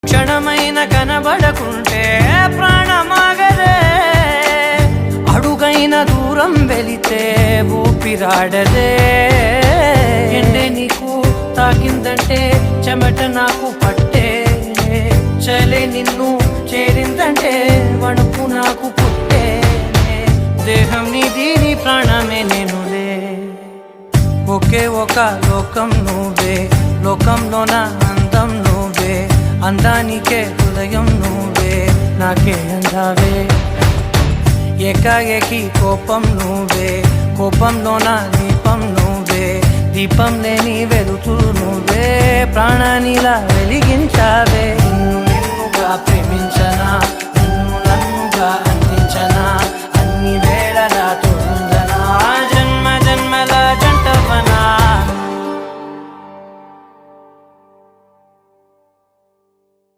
క్షణమైన కనబడకుంటే ప్రాణమాగదే, అడుగైన దూరం వెళితే ఊపిరాడదే. ఎండే నీకు తాకిందంటే చెమట నాకు పట్టే, చలే నిన్ను చేరిందంటే వణుకు నాకు పుట్టే. దేహం నీది నీ ప్రాణమే నేనులే, ఒకే ఒక లోకం నువ్వే, లోకంలోన అందం నువ్వే, అందానికే హృదయం నువ్వే, నాకే అందావే. ఏకాఏకి కోపం నువ్వే, కోపంలోన దీపం నువ్వే, దీపం లేని వెలుతురు నువ్వే, ప్రాణానిలా వెలిగించావే.